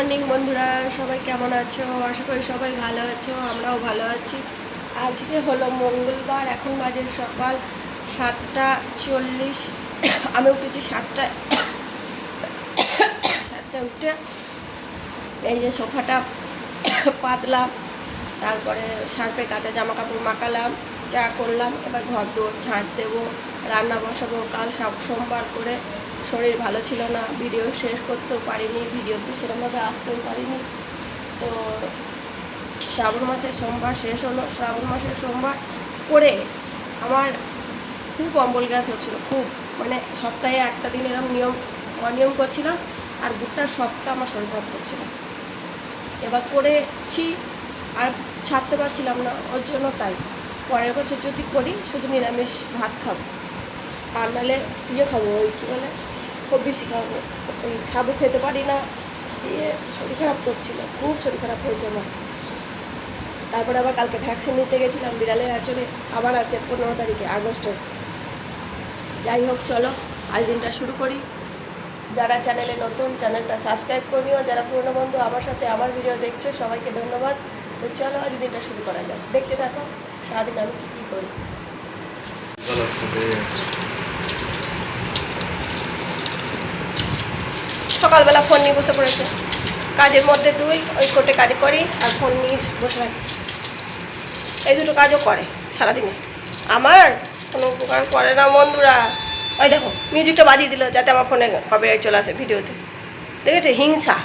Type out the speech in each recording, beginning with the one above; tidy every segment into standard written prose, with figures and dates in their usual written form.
Morning বন্ধুরা, সবাই কেমন আছো? আশা করি সবাই ভালো আছো, আমরাও ভালো আছি। আজকে হলো মঙ্গলবার, এখন বাজে সকাল 7:40। আমি উঠেছি 7টায়। 7টায় উঠে এই যে সোফাটা পাতলাম, তারপরে সার্ফে কাঁচা জামা কাপড় মাখালাম, চা করলাম। এবার ঘর দৌড় ঝাড় দেবো, রান্না বসাবো। কাল সোমবার করে শরীর ভালো ছিল না, ভিডিও শেষ করতেও পারিনি, ভিডিওতে সেরকমভাবে আসতেও পারিনি। তো শ্রাবণ মাসের সোমবার শেষ হলো। শ্রাবণ মাসের সোমবার করে আমার খুব অম্বল গ্যাস হচ্ছিলো, খুব, মানে সপ্তাহে একটা দিন এরকম অনিয়ম করছিলাম, আর গোটা সপ্তাহ আমার শরীর খারাপ করছিল। এবার করেছি আর ছাড়তে পারছিলাম না, ওর জন্য তাই পরের বছর যদি করি শুধু নিরামিষ ভাত খাবো, আর নাহলে ইয়ে খাবো, ওই কী বলে, খুব বেশি খাবো। ওই সাবু খেতে পারি না, দিয়ে শরীর খারাপ করছিল, খুব শরীর খারাপ হয়েছে আমার। তারপরে আবার কালকে ভ্যাকসিন নিতে গেছিলাম বিড়ালের আঁচলে, আবার আছে 15 তারিখে আগস্টের। যাই হোক, চলো আজ দিনটা শুরু করি। যারা চ্যানেলে নতুন, চ্যানেলটা সাবস্ক্রাইব করে নিও। যারা পুরনো বন্ধু আমার সাথে আমার ভিডিও দেখছো, সবাইকে ধন্যবাদ। তো চলো আজ দিনটা শুরু করা যাক, দেখতে থাকো সারাদিন আমি কী কী করি। সকালবেলা ফোন নিয়ে বসে পড়েছে, কাজের মধ্যে ওই কোটে কাজ করি আর ফোন নিয়ে বসে থাকি। এই দুটো কাজও করে সারাদিনে, আমার কোনো উপকার করে না বন্ধুরা। ওই দেখো মিউজিকটা বাজিয়ে দিল যাতে আমার ফোনে কপিরাইট চলে আসে ভিডিওতে, দেখেছো? হিংসা।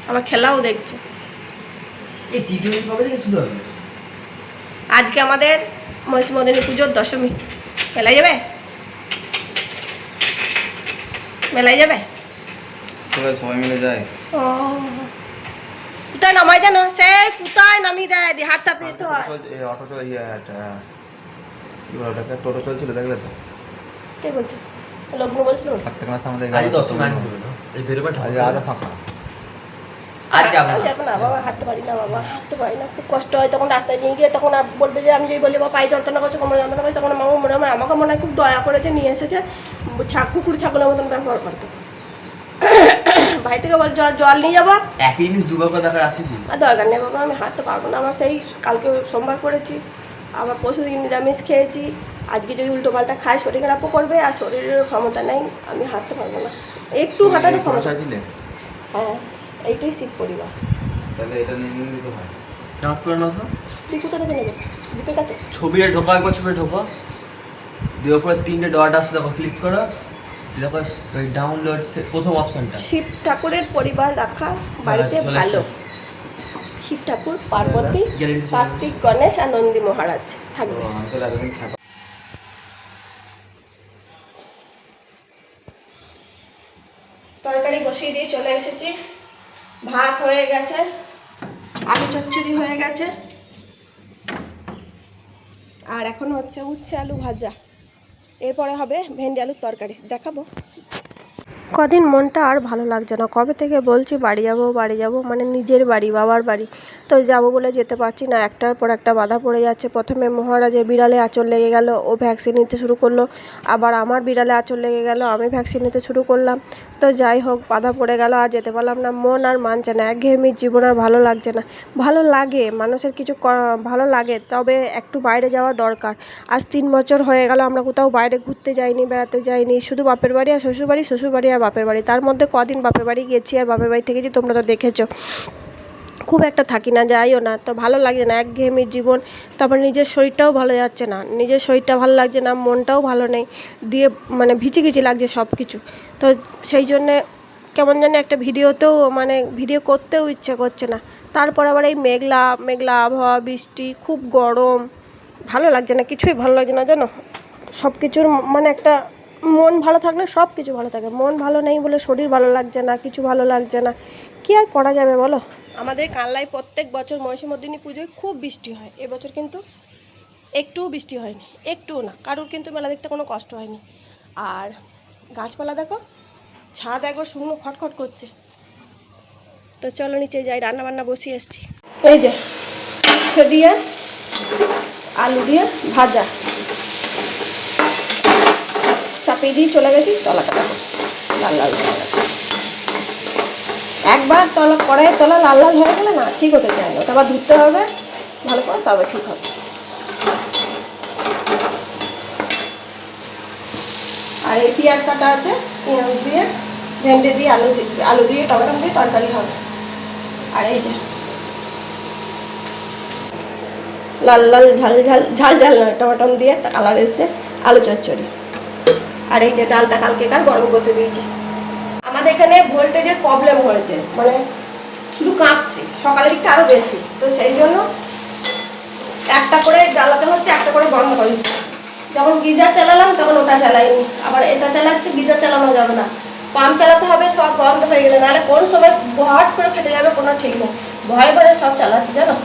আমার খেলাও দেখছে। আজকে আমাদের মহিষমর্দিনী পুজোর দশমী। মেলায় যাবে? মেলায় যাবে? সবাই মিলে যায়। ও, কোথায় নামাই জানো? সে কোথায় নামিয়ে দেয়, হাত তাপে যেতে হয়। অটোটা টোটো চলছিল, দেখলে তো? কে বলছে? লগ্ন বলছিল আরো ফাঁকা। যাবো না বাবা, হাঁটতে পারি না বাবা, হাঁটতে পারি না, খুব কষ্ট হয়। তখন রাস্তায় নিয়ে গিয়ে তখন বলবে যে, আমি যদি বলি বাবা পায়ে যন্ত্রণা করছে, কোমরে যন্ত্রণা করছে, তখন মামা মনে হয় আমাকে মনে হয় খুব দয়া করেছে, নিয়ে এসেছে, কুকুর ছাগলের মতন ব্যবহার করতো। ভাই থেকে বল জল নিয়ে যাবো, একই জিনিস দুবার করে দেখার আছে কি? আর দরকার নেই বাবা, আমি হাঁটতে পারবো না। আমার সেই কালকে সোমবার করেছি, আবার পরশুদিন নিরামিষ খেয়েছি। আজকে যদি উল্টো পাল্টা খাই শরীর খারাপও করবে, আর শরীরের ক্ষমতা নেই, আমি হাঁটতে পারবো না। একটু হাঁটারও ক্ষমতা। হ্যাঁ, এইটাই শিব পরিবার। তাহলে এটা নিয়ে নিতে হয়। ডাউট করে নাও তো। তুই কোথা থেকে নেবে? দীপের কাছে। ছবিটা ঢোকা, একবার ছবিটা ঢোকা, দিয়ে ওপরে 3টে ডট আসছে, দেখো ক্লিক করো, দেখো ওই ডাউনলোড প্রথম অপশনটা। শিব ঠাকুরের পরিবার রাখা বাড়িতে ভালো। শিব ঠাকুর, পার্বতী, কার্তিক, গণেশ আর নন্দী মহারাজ থাকবে। তরকারি বসিয়ে দিয়ে চলে এসেছি, ভাত হয়ে গেছে, আলু চচ্চড়ি হয়ে গেছে, আর এখন হচ্ছে উচ্ছে আলু ভাজা। এরপরে হবে ভেন্ডি আলুর তরকারি, দেখাবো। কদিন মনটা আর ভালো লাগছে না, কবে থেকে বলছি বাড়ি যাব, মানে নিজের বাড়ি, বাবার বাড়ি। তো যাব বলে যেতে পারছি না, একটার পর একটা বাধা পড়ে যাচ্ছে। প্রথমে মহারাজের বিড়ালে আঁচড় লেগে গেল, ও ভ্যাকসিন নিতে শুরু করলো। আবার আমার বিড়ালে আঁচড় লেগে গেল, আমি ভ্যাকসিন নিতে শুরু করলাম। তো যাই হোক, বাধা পড়ে গেল, আর যেতে পারলাম না। মন আর মানছে না, একঘেয়েমির জীবন আর ভালো লাগছে না। ভালো লাগে, মানুষের কিছু ভালো লাগে, তবে একটু বাইরে যাওয়া দরকার। আজ 3 বছর হয়ে গেল আমরা কোথাও বাইরে ঘুরতে যাইনি, বেড়াতে যাইনি, শুধু বাপের বাড়ি আর শ্বশুরবাড়ি, শ্বশুরবাড়ি আর বাপের বাড়ি। তার মধ্যে কদিন বাপের বাড়ি গেছি আর বাপের বাড়ি থেকেছি, তোমরা তো দেখেছো। খুব একটা থাকি না, যাইও না, তো ভালো লাগে না, একঘেয়েমির জীবন। তারপর নিজের শরীরটাও ভালো যাচ্ছে না, নিজের শরীরটা ভালো লাগছে না, মনটাও ভালো নেই, দিয়ে মানে ভিচিঘিচি লাগছে সব কিছু। তো সেই জন্যে কেমন জানি একটা ভিডিও করতেও ইচ্ছে করছে না। তারপর আবার এই মেঘলা মেঘলা আবহাওয়া, বৃষ্টি, খুব গরম, ভালো লাগছে না, কিছুই ভালো লাগছে না জানো। সব কিছুর মানে একটা মন ভালো থাকলে সব কিছু ভালো থাকে, মন ভালো নেই বলে শরীর ভালো লাগছে না, কিছু ভালো লাগছে না, কী আর করা যাবে বলো। আমাদের কানলায় প্রত্যেক বছর মহিষমর্দিনী পুজোয় খুব বৃষ্টি হয়, এবছর কিন্তু একটুও বৃষ্টি হয়নি, একটুও না, কারোর কিন্তু মেলা দেখতে কোনো কষ্ট হয়নি। আর গাছপালা দেখো, ছাদ একবার শুকনো খটখট করছে। তো চলো নিচে যাই, রান্নাবান্না বসিয়ে এসছি। এই যে উচ্ছে দিয়ে আলু দিয়ে ভাজা চাপিয়ে দিয়ে চলে গেছি, তলাটা দেখো লাল লাল হয়ে গেছে। একবার কড়াইয়ে তোলা লাল লাল হয়ে গেলে না ঠিক হতে চায় না, ওটা আবার ধুতে হবে ভালো করে, তবে ঠিক হবে। আর এই পেঁয়াজ কাটা আছে, পেঁয়াজ দিয়ে ভেন্ডি দিয়ে আলু দিয়ে টমেটো দিয়ে তরকারি হবে। আর এই যে লাল লাল ঝাল ঝাল ঝাল ঝাল নয়, টমেটো দিয়ে কালার এসছে আলু চচ্চড়ি। আর এই যে ডালটা কালকে গরম করতে দিয়েছি। আমাদের এখানে ভোল্টেজের প্রবলেম হয়েছে, মানে শুধু কাঁপছে, সকালের দিকটা আরও বেশি, তো সেই জন্য একটা করে জ্বালাতে হচ্ছে, একটা করে বন্ধ করে দিচ্ছি। যখন গিজার চালালাম তখন ওটা চালাইনি, আবার এটা চালাচ্ছি, গিজার চালানো যাবে না, পাম্প চালাতে হবে, সব বন্ধ হয়ে গেলে, নাহলে কোন সময় হট করে ফেটে যাবে কোনো ঠিক নেই, ভয়ে ভয়ে সব চালাচ্ছি জানো।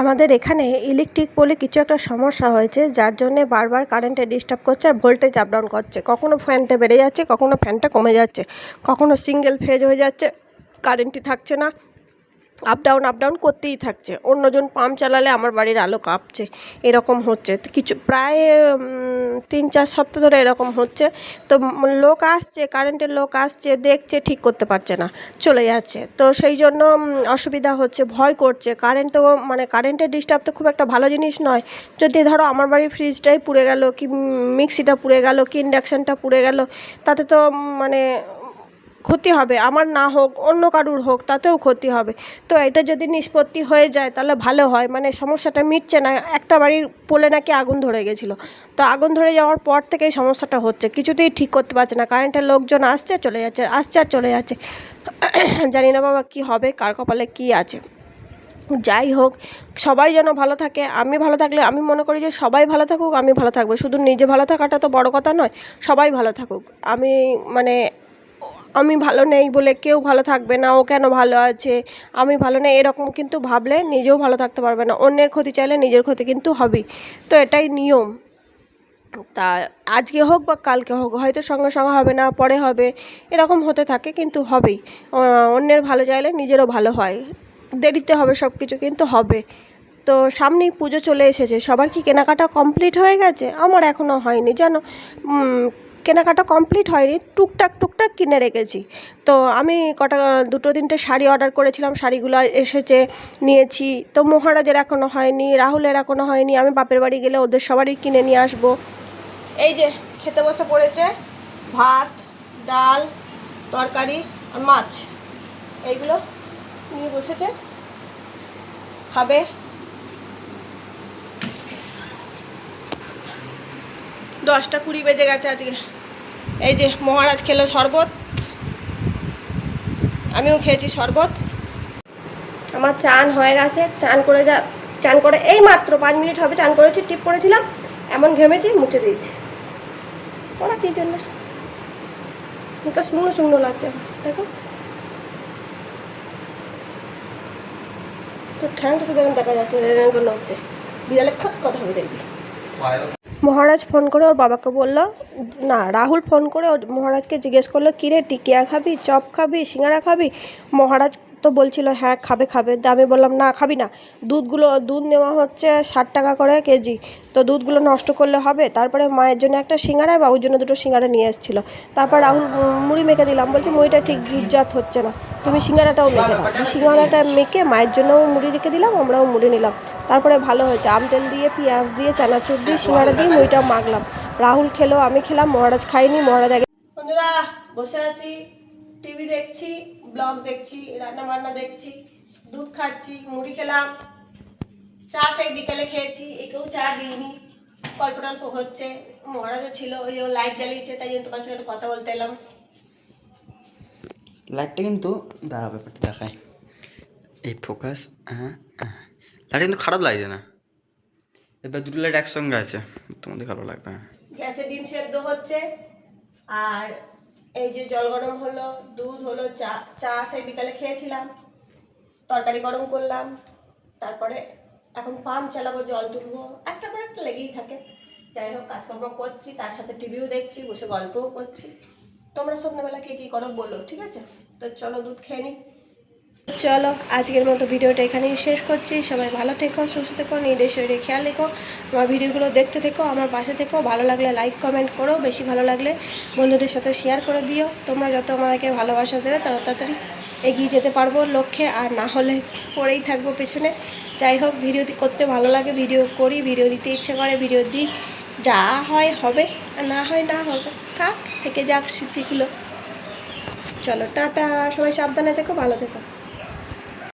আমাদের এখানে ইলেকট্রিক বলে কিছু একটা সমস্যা হয়েছে, যার জন্য বারবার কারেন্টে ডিস্টার্ব করছে আর ভোল্টেজ আপ ডাউন করছে। কখনো ফ্যানটা বেড়ে যাচ্ছে, কখনো ফ্যানটা কমে যাচ্ছে, কখনো সিঙ্গেল ফেজ হয়ে যাচ্ছে, কারেন্টই থাকছে না, আপ ডাউন করতেই থাকছে। অন্যজন পাম্প চালালে আমার বাড়ির আলো কাঁপছে, এরকম হচ্ছে কিছু প্রায় 3-4 সপ্তাহ ধরে এরকম হচ্ছে। তো লোক আসছে, কারেন্টের লোক আসছে, দেখছে, ঠিক করতে পারছে না, চলে যাচ্ছে। তো সেই জন্য অসুবিধা হচ্ছে, ভয় করছে। কারেন্ট তো মানে কারেন্টের ডিস্টার্ব তো খুব একটা ভালো জিনিস নয়। যদি ধরো আমার বাড়ির ফ্রিজটাই পুড়ে গেল, কি মিক্সিটা পুড়ে গেল, কি ইন্ডাকশানটা পুড়ে গেল, তাতে তো মানে ক্ষতি হবে, আমার না হোক অন্য কারুর হোক, তাতেও ক্ষতি হবে। তো এটা যদি নিষ্পত্তি হয়ে যায় তাহলে ভালো হয়, মানে সমস্যাটা মিটছে না। একটা বাড়ির পোলে নাকি আগুন ধরে গেছিলো, তো আগুন ধরে যাওয়ার পর থেকেই সমস্যাটা হচ্ছে, কিছুতেই ঠিক করতে পারছে না। কারেন্টের লোকজন আসছে চলে যাচ্ছে, আসছে আর চলে যাচ্ছে। জানি না বাবা কি হবে, কার কপালে কি আছে। যাই হোক, সবাই যেন ভালো থাকে। আমি ভালো থাকলে, আমি মনে করি যে সবাই ভালো থাকুক, আমি ভালো থাকবো। শুধু নিজে ভালো থাকাটা তো বড় কথা নয়, সবাই ভালো থাকুক। আমি ভালো নেই বলে কেউ ভালো থাকবে না, ও কেন ভালো আছে, আমি ভালো নেই এরকম কিন্তু ভাবলে নিজেও ভালো থাকতে পারবে না। অন্যের ক্ষতি চাইলে নিজের ক্ষতি কিন্তু হবেই, তো এটাই নিয়ম। তা আজকে হোক বা কালকে হোক, হয়তো সঙ্গে সঙ্গে হবে না, পরে হবে, এরকম হতে থাকে, কিন্তু হবেই। অন্যের ভালো চাইলে নিজেরও ভালো হয়, দেরিতে হবে সব কিছু, কিন্তু হবে। তো সামনেই পুজো চলে এসেছে, সবার কি কেনাকাটা কমপ্লিট হয়ে গেছে? আমার এখনও হয়নি জানো। কেনাকাটা কমপ্লিট হয়নি, টুকটাক কিনে রেখেছি। তো আমি 2-3টে শাড়ি অর্ডার করেছিলাম, শাড়িগুলো এসেছে, নিয়েছি। তো মহারাজের এখনও হয়নি, রাহুলের এখনও হয়নি। আমি বাপের বাড়ি গেলে ওদের সবারই কিনে নিয়ে আসবো। এই যে খেতে বসে পড়েছে, ভাত, ডাল, তরকারি আর মাছ, এইগুলো নিয়ে বসেছে, খাবে। 10টা 20 বেজে গেছে আজকে। এই যে মহারাজ খেলো শরবত, আমিও খেয়েছি শরবত। আমার চান হয়ে গেছে, চান করে এই মাত্র 5 মিনিট হবে চান করেছি, টিপ করেছিলাম, এমন ঘেমেছি, মুছে দিয়েছি। ওরা কী জন্য মুখটা শুকনো শুকনো লাগছে, দেখো তো ঠ্যাংটা শুধু এখন দেখা যাচ্ছে, রেন হচ্ছে, বিড়ালে খত কথা হবে দেখবি। মহারাজ ফোন করে ওর বাবাকে বলল, না রাহুল ফোন করে ওর মহারাজকে জিজ্ঞেস করলো, কিরে টিকিয়া খাবি, চপ খাবি, সিঙ্গারা খাবি? মহারাজ তো বলছিল হ্যাঁ খাবে। আমি বললাম না খাবি না, দুধ নেওয়া হচ্ছে 60 টাকা করে কেজি, তো দুধগুলো নষ্ট করলে হবে। তারপরে মায়ের জন্য একটা সিঙ্গারা, বাবুর জন্য 2টো সিঙ্গারা নিয়ে এসেছিলো। তারপর রাহুল মুড়ি মেখে দিলাম, বলছে মুড়িটা ঠিক জুতজাত হচ্ছে না, তুমি সিঙ্গারাটাও মেখে দাও। সিঙ্গারাটা মেখে মায়ের জন্যও মুড়ি রেখে দিলাম, আমরাও মুড়ি নিলাম। তারপরে ভালো হয়েছে, আম তেল দিয়ে, পেঁয়াজ দিয়ে, চানাচুর দিয়ে, সিঙ্গারা দিয়ে মুড়িটা মাখলাম। রাহুল খেলো, আমি খেলাম, মহারাজ খাইনি। মহারাজ আগে। বন্ধুরা বসে আছি, টিভি দেখছি, ব্লগ দেখছি, রান্না বান্না দেখছি, দুধ খাচ্ছি, মুড়ি খেলাম, চা সেই বিকালে খেয়েছি, একেও চা দিইনি, গল্প হচ্ছে। মহারাজও ছিল, ওই ও লাইট জ্বালিয়েছে, তাই জন্য তোমার সঙ্গে একটু কথা বলতে এলাম। লাইটটা কিন্তু দাঁড়া, ব্যাপারটা দেখায় এই ফোকাস। হ্যাঁ, লাইট কিন্তু খারাপ লাগছে না, এবার 2টো লাইট একসঙ্গে আছে, তোমাদের ভালো লাগবে। গ্যাসে ডিম সেদ্ধ হচ্ছে, আর এই যে জল গরম হলো, দুধ হলো, চা সেই বিকালে খেয়েছিলাম, তরকারি গরম করলাম, তারপরে এখন পাম্প চালাবো, জল তুলবো, একটা পর একটা লেগেই থাকে। যাই হোক, কাজকর্ম করছি, তার সাথে টিভিও দেখছি, বসে গল্পও করছি। তোমরা সন্ধ্যাবেলা কে কী করো বলো, ঠিক আছে? তো চলো দুধ খেয়ে নিই। চলো আজকের মতো ভিডিওটা এখানেই শেষ করছি। সবাই ভালো থেকো, সুস্থ থেকো, নিজের শরীরে খেয়াল রেখো, আমার ভিডিওগুলো দেখতে থেকো, আমার পাশে থেকো। ভালো লাগলে লাইক কমেন্ট করো, বেশি ভালো লাগলে বন্ধুদের সাথে শেয়ার করে দিও। তোমরা যত আমাকে ভালোবাসা দেবে তত তাড়াতাড়ি এগিয়ে যেতে পারবো লক্ষ্যে, আর না হলে পড়েই থাকবো পেছনে। যাই হোক, ভিডিও করতে ভালো লাগে, ভিডিও করি, ভিডিও দিতে ইচ্ছে করে, ভিডিও দিই। যা হয় হবে, আর না হয় না হবে, থাক থেকে যাক স্মৃতিগুলো। চলো টাটা, সবাই সাবধানে থেকো, ভালো থেকো।